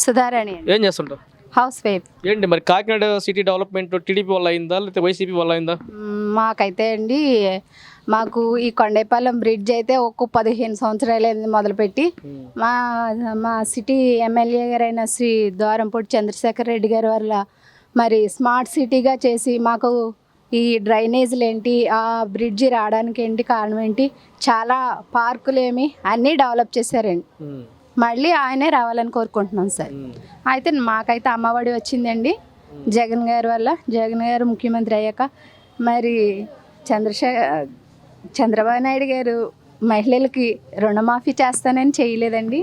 సుధారాణి అండి. ఏం చేస్తుంటావు? House wife. ఏంటి మరి కాకినాడ సిటీ డెవలప్మెంట్ టీడీపీ వల్ల అయిందా లేకపోతే వైసీపీ వల్ల అయిందా? మాకైతే అండి మాకు ఈ కొండేపాలెం బ్రిడ్జ్ అయితే ఒక 15 సంవత్సరాలైంది మొదలుపెట్టి. మా మా సిటీ ఎమ్మెల్యే గారైన శ్రీ ద్వారంపూడి చంద్రశేఖర్ రెడ్డి గారి వల్ల మరి స్మార్ట్ సిటీగా చేసి మాకు ఈ డ్రైనేజీలు ఏంటి, ఆ బ్రిడ్జి రావడానికి ఏంటి కారణం ఏంటి, చాలా పార్కులేమి అన్నీ డెవలప్ చేశారండి. మళ్ళీ ఆయనే రావాలని కోరుకుంటున్నాం సార్. అయితే మాకైతే అమ్మఒడి వచ్చిందండి జగన్ గారి వల్ల. జగన్ గారు ముఖ్యమంత్రి అయ్యాక మరి చంద్రబాబు నాయుడు గారు మహిళలకి రుణమాఫీ చేస్తానని చేయలేదండి.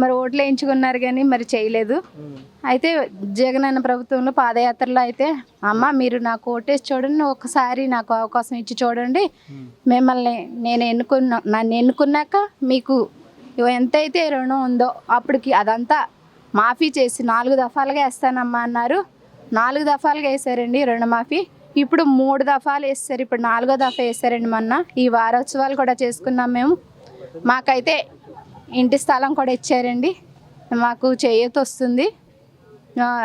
మరి ఓట్లు వేయించుకున్నారు కానీ మరి చేయలేదు. అయితే జగన్ అన్న ప్రభుత్వంలో పాదయాత్రలో అయితే అమ్మ మీరు నాకు ఓటేసి చూడండి, ఒకసారి నాకు అవకాశం ఇచ్చి చూడండి, మిమ్మల్ని నన్ను ఎన్నుకున్నాక మీకు ఎంతైతే రుణం ఉందో అప్పటికి అదంతా మాఫీ చేసి 4 దఫాలుగా వేస్తానమ్మా అన్నారు. 4 దఫాలుగా వేసారండి రుణమాఫీ. ఇప్పుడు 3 దఫాలు వేస్తారు, ఇప్పుడు 4వ దఫా వేసారండి. మొన్న ఈ వారోత్సవాలు కూడా చేసుకున్నాం మేము. మాకైతే ఇంటి స్థలం కూడా ఇచ్చారండి, మాకు చేయూత వస్తుంది,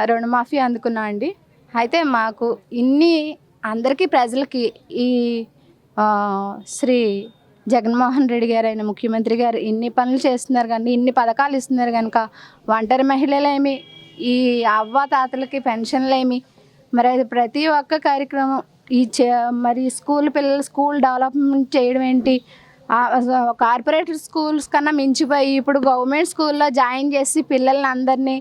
రుణమాఫీ అందుకున్నాం అండి. అయితే మాకు ఇన్ని అందరికీ ప్రజలకి ఈ శ్రీ జగన్మోహన్ రెడ్డి గారు అయిన ముఖ్యమంత్రి గారు ఇన్ని పనులు చేస్తున్నారు కానీ, ఇన్ని పథకాలు ఇస్తున్నారు కనుక ఒంటరి మహిళలేమి, ఈ అవ్వ తాతలకి పెన్షన్లేమి, మరి అది ప్రతి ఒక్క కార్యక్రమం మరి స్కూల్ డెవలప్మెంట్ చేయడం ఏంటి, కార్పొరేట్ స్కూల్స్ కన్నా మించిపోయి ఇప్పుడు గవర్నమెంట్ స్కూల్లో జాయిన్ చేసి పిల్లల్ని అందరినీ,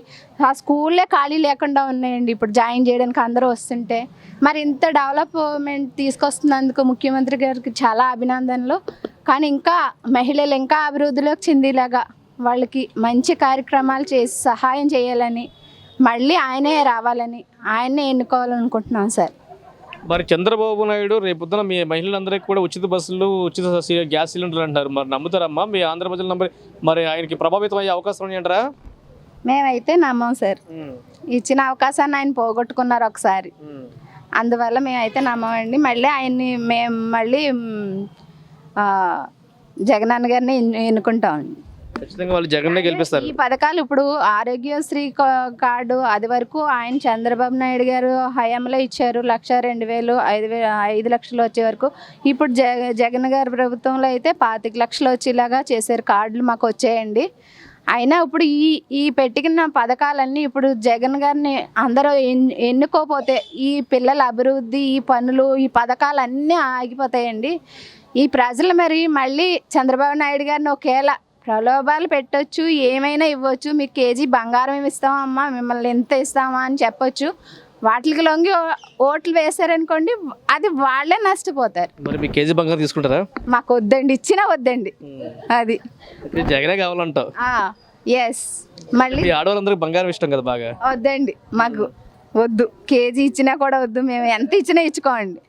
ఆ స్కూల్లే ఖాళీ లేకుండా ఉన్నాయండి ఇప్పుడు జాయిన్ చేయడానికి అందరూ వస్తుంటే. మరి ఇంత డెవలప్మెంట్ తీసుకొస్తున్నందుకు ముఖ్యమంత్రి గారికి చాలా అభినందనలు. కానీ ఇంకా మహిళలు ఇంకా అభివృద్ధిలోకి చెందేలాగా వాళ్ళకి మంచి కార్యక్రమాలు చేసి సహాయం చేయాలని, మళ్ళీ ఆయనే రావాలని, ఆయన్నే ఎన్నుకోవాలనుకుంటున్నాం సార్. మరి చంద్రబాబు నాయుడు రేపొద్దున మీ మహిళలందరికీ కూడా ఉచిత బస్సులు, ఉచిత గ్యాస్ సిలిండర్లు అంటారు. మరి నమ్ముతారమ్మా? మీ ఆంధ్ర ప్రజలు మరి ఆయనకి ప్రభావితం అయ్యే అవకాశం ఉన్నాయంటారా? మేమైతే నమ్మం సార్. ఇచ్చిన అవకాశాన్ని ఆయన పోగొట్టుకున్నారు ఒకసారి, అందువల్ల మేమైతే నమ్మమండి. మళ్ళీ జగనన్న గారిని ఎన్నుకుంటామండి. ఖచ్చితంగా వాళ్ళు జగన్నే గెలిపిస్తారు. ఈ పథకాలు ఇప్పుడు ఆరోగ్యశ్రీ కార్డు అది వరకు ఆయన చంద్రబాబు నాయుడు గారు హయాంలో ఇచ్చారు, 1,02,000, 5 లక్షలు వచ్చే వరకు. ఇప్పుడు జగన్ గారి ప్రభుత్వంలో అయితే 25 లక్షలు వచ్చేలాగా చేశారు, కార్డులు మాకు వచ్చాయండి. అయినా ఇప్పుడు ఈ పెట్టిన పథకాలన్నీ ఇప్పుడు జగన్ గారిని అందరూ ఎన్నుకోపోతే ఈ పిల్లల అభివృద్ధి, ఈ పనులు, ఈ పథకాలన్నీ ఆగిపోతాయండి. ఈ ప్రజలు మరి మళ్ళీ చంద్రబాబు నాయుడు గారిని ఒకేలా ప్రలోభాలు పెట్టొచ్చు, ఏమైనా ఇవ్వచ్చు, మీకు కేజీ బంగారం ఇస్తామమ్మా, మిమ్మల్ని ఎంత ఇస్తామా అని చెప్పొచ్చు. వాటికి లొంగి ఓట్లు వేశారనుకోండి, అది వాళ్ళే నష్టపోతారు. మరి మీ కేజీ బంగారం తీసుకుంటారా? మాకు వద్దండి, ఇచ్చినా వద్దండి. అది జగనే కావాలంటావు? ఎస్. మళ్ళీ ఆడవాళ్ళందరికీ బంగారం ఇష్టం కదా బాగా. వద్దండి, మాకు వద్దు, కేజీ ఇచ్చినా కూడా వద్దు, మేము ఎంత ఇచ్చినా ఇచ్చుకోండి,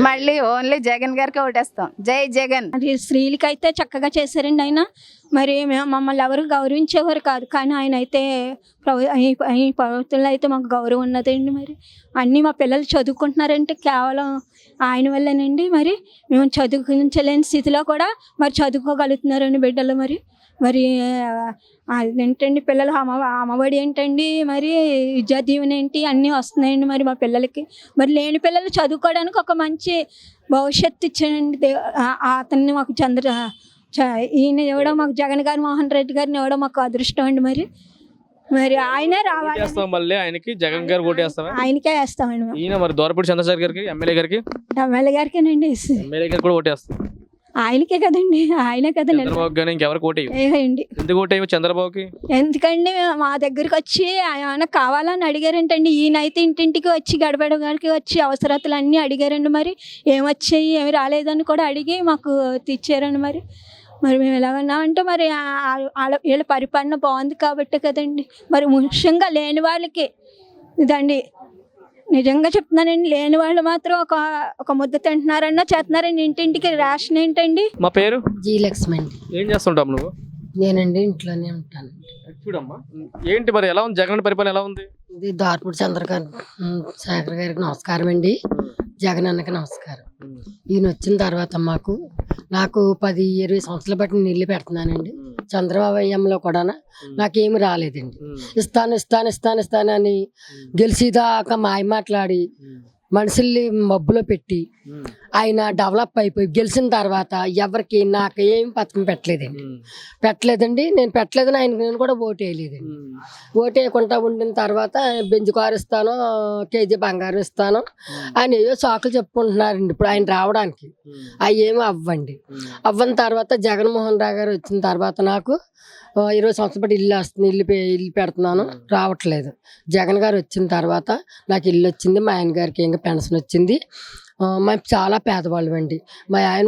మళ్ళీ ఓన్లీ జగన్ గారికి ఓటేస్తాం. జై జగన్. అది స్త్రీలకైతే చక్కగా చేశారండి ఆయన. మరి మమ్మల్ని ఎవరు గౌరవించేవారు కాదు, కానీ ఆయన అయితే ఈ ప్రభుత్వంలో అయితే మాకు గౌరవం ఉన్నదండి. మరి అన్నీ మా పిల్లలు చదువుకుంటున్నారంటే కేవలం ఆయన వల్లేనండి. మరి మేము చదువుకుంచలేని స్థితిలో కూడా మరి చదువుకోగలుగుతున్నారండి బిడ్డలు. మరి అదేంటండి పిల్లలు అమ్మఒడి ఏంటండి, మరి విద్యా దీవెన ఏంటి, అన్నీ వస్తున్నాయండి మరి మా పిల్లలకి. మరి లేని పిల్లలు చదువుకోవడానికి ఒక మంచి భవిష్యత్తు ఇచ్చానండి అతన్ని మాకు ఈయన ఇవ్వడం, మాకు జగన్ గారు మోహన్ రెడ్డి గారిని ఇవ్వడం మాకు అదృష్టం అండి. మరి ఆయనే రావాలి. ఆయనకి జగన్ గారు ఓటేస్తాం, ఆయనకే వేస్తామండి. ఈయన మరి ద్వారపూడి చంద్రశేఖర్ గారికి, ఎమ్మెల్యే గారికేనండి. ఎమ్మెల్యే గారు కూడా ఓటేస్తాం. ఆయనకే కదండి, ఆయనే కదండి. చంద్రబాబుకి ఎందుకండి మా దగ్గరికి వచ్చి ఆయన కావాలని అడిగారంటండి. ఈయనైతే ఇంటింటికి వచ్చి గడపడానికి వచ్చి అవసరతలు అన్నీ అడిగారండి. మరి ఏమొచ్చాయి ఏమి రాలేదని కూడా అడిగి మాకు తెచ్చారండి. మరి మేము ఎలాగన్నామంటే మరి వీళ్ళ పరిపాలన బాగుంది కాబట్టి కదండి. మరి ముఖ్యంగా లేని వాళ్ళకి ఇదండి, నిజంగా చెప్తున్నానండి, లేని వాళ్ళు మాత్రం ఒక ముద్ద తింటున్నారన్నా చేస్తున్నారండి. ఇంటింటికి రేషన్ ఏంటండి. మా పేరు జీ లక్ష్మి అండి. ఏం చేస్తుంటాం నువ్వు? నేనండి ఇంట్లోనే ఉంటాను. చూడమ్మా, ఏంటి మరి ఎలా ఉంది జగన్ పరిపాలన, ఎలా ఉంది? ఇది ద్వారపూడి చంద్రశేఖర్ గారికి నమస్కారం అండి, జగన్ అన్నకి నమస్కారం. ఈయన వచ్చిన తర్వాత నాకు 10-20 సంవత్సరాలు బట్టి నీళ్ళు పెడుతున్నానండి. చంద్రబాబు కూడా నాకేమి రాలేదండి. ఇస్తాను అని గెలిచిదాకా మాయ మాట్లాడి మనుషుల్ని మబ్బులో పెట్టి ఆయన డెవలప్ అయిపోయి గెలిచిన తర్వాత ఎవరికి నాకు ఏం పథకం పెట్టలేదండి. నేను పెట్టలేదని నేను కూడా ఓటు వేయలేదండి. ఓటు వేయకుండా ఉండిన తర్వాత బెంచ్ కారు ఇస్తాను, కేజీ బంగారం ఇస్తాను అని ఏవో సాకులు చెప్పుకుంటున్నారండి. ఇప్పుడు ఆయన రావడానికి అవి ఏమీ అవ్వని తర్వాత జగన్మోహన్ రావు గారు వచ్చిన తర్వాత నాకు 20 సంవత్సరాల పాటు ఇల్లు వస్తుంది, ఇల్లు పెడుతున్నాను, రావట్లేదు. జగన్ గారు వచ్చిన తర్వాత నాకు ఇల్లు వచ్చింది, మా ఆయన గారికి ఇంకా పెన్షన్ వచ్చింది. మేము చాలా పేదవాళ్ళం అండి. మా ఆయన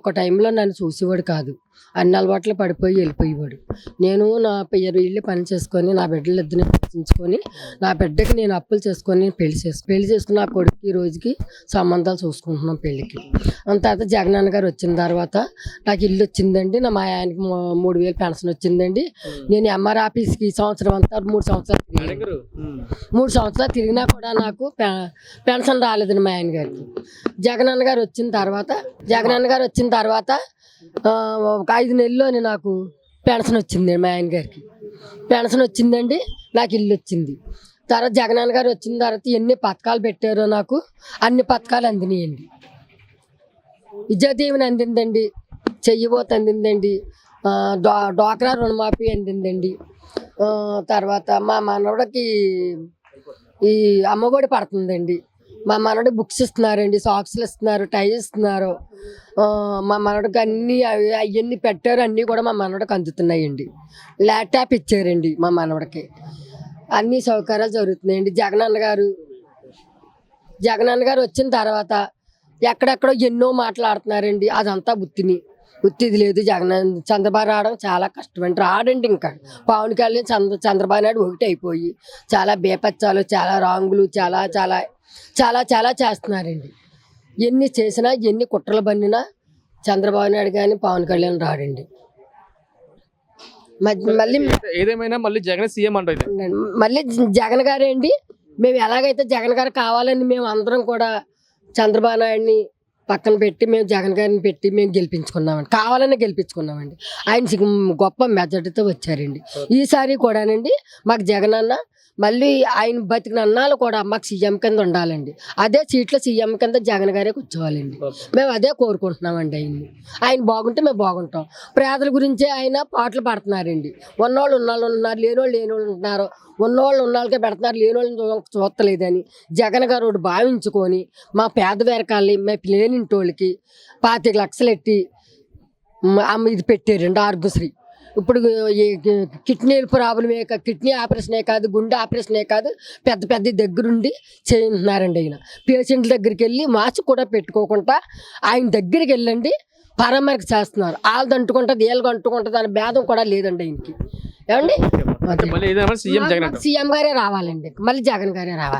ఒక్క టైంలో నన్ను చూసేవాడు కాదు, అన్ని అలవాట్లు పడిపోయి వెళ్ళిపోయేవాడు. నేను నా 20 ఇళ్ళు పని చేసుకొని నా బిడ్డలు ఇద్దరిని పోషించుకొని నా బిడ్డకి నేను అప్పులు చేసుకొని పెళ్లి చేసుకుని నా కొడుకు ఈ రోజుకి సంబంధాలు చూసుకుంటున్నాం పెళ్ళికి. తర్వాత జగనన్న గారు వచ్చిన తర్వాత నాకు ఇల్లు వచ్చిందండి. మా ఆయనకి 3000 పెన్షన్ వచ్చిందండి. నేను ఎంఆర్ ఆఫీస్కి ఈ సంవత్సరం అంతా 3 సంవత్సరాలు తిరిగినా కూడా నాకు పెన్షన్ రాలేదండి మా ఆయన గారికి. జగనన్న గారు వచ్చిన తర్వాత ఒక 5 నెలల్లోనే నాకు పెన్షన్ వచ్చింది. మా ఆయన గారికి పెన్షన్ వచ్చిందండి, నాకు ఇల్లు వచ్చింది. తర్వాత జగనన్న గారు వచ్చిన తర్వాత ఎన్ని పథకాలు పెట్టారో నాకు అన్ని పథకాలు అందినాయండి. విద్యాదీవెన అందిందండి, చెయ్యబోత అందిందండి, డ్వాక్రా రుణమాఫీ అందిందండి. తర్వాత మా మనవడికి ఈ అమ్మఒడి పడుతుందండి. మా మనవడికి బుక్స్ ఇస్తున్నారండి, సాక్స్లు ఇస్తున్నారు, టై ఇస్తున్నారు. మా మనవడికి అవన్నీ పెట్టారు, అన్నీ కూడా మా మనవడికి అందుతున్నాయండి. ల్యాప్టాప్ ఇచ్చారండి మా మనవడికి. అన్ని సౌకర్యాలు జరుగుతున్నాయండి. జగనన్న గారు వచ్చిన తర్వాత ఎక్కడెక్కడో ఎన్నో మాట్లాడుతున్నారండి. అదంతా ఉత్తిది లేదు. చంద్రబాబు రావడం చాలా కష్టమండి. రాడండి ఇంకా. పవన్ కళ్యాణ్ చంద్రబాబు నాయుడు ఒకటి అయిపోయి చాలా బేపచ్చాలు, చాలా రాంగులు, చాలా చాలా చాలా చాలా చేస్తున్నారండి. ఎన్ని చేసినా ఎన్ని కుట్రలు బన్నినా చంద్రబాబు నాయుడు కానీ పవన్ కళ్యాణ్ రాడండి. మళ్ళీ ఏదేమైనా మళ్ళీ జగన్ సీఎం అంటే మళ్ళీ జగన్ గారే అండి. మేము ఎలాగైతే జగన్ గారు కావాలని మేము అందరం కూడా చంద్రబాబు నాయుడిని పక్కన పెట్టి మేము జగన్ గారిని పెట్టి మేము కావాలని గెలిపించుకున్నామండి. ఆయన గొప్ప మెజార్టీతో వచ్చారండి. ఈసారి కూడానండి మాకు జగన్ అన్న మళ్ళీ ఆయన బతికిన అన్నాలు కూడా మాకు సీఎం కింద ఉండాలండి. అదే సీట్లో సీఎం కింద జగన్ గారే కూర్చోవాలండి. మేము అదే కోరుకుంటున్నామండి. ఆయన బాగుంటే మేము బాగుంటాం. పేదల గురించే ఆయన పాటలు పడుతున్నారండి. ఉన్నోళ్ళు ఉన్నారు, లేనోళ్ళు ఉంటున్నారు. ఉన్నోళ్ళకే పెడుతున్నారు, లేనోళ్ళని చూస్తలేదని జగన్ గారు ఒకటి భావించుకొని మా పేద వేరకాలని మేము లేనింటోళ్ళకి 25 లక్షలు ఎట్టి ఇది పెట్టారండి ఆరోగ్యశ్రీ. ఇప్పుడు కిడ్నీల ప్రాబ్లమే కిడ్నీ ఆపరేషనే కాదు, గుండె ఆపరేషనే కాదు, పెద్ద దగ్గరుండి చేయింటున్నారండి. ఆయన పేషెంట్ల దగ్గరికి వెళ్ళి మాస్క్ కూడా పెట్టుకోకుండా ఆయన దగ్గరికి వెళ్ళండి పరామర్శ చేస్తున్నారు. వాళ్ళది అంటుకుంటుంది, వీళ్ళకి అంటుకుంటుంది అనే భేదం కూడా లేదండి ఆయనకి. ఏమండి, సీఎం గారే రావాలండి. మళ్ళీ జగన్ గారే రావాలి.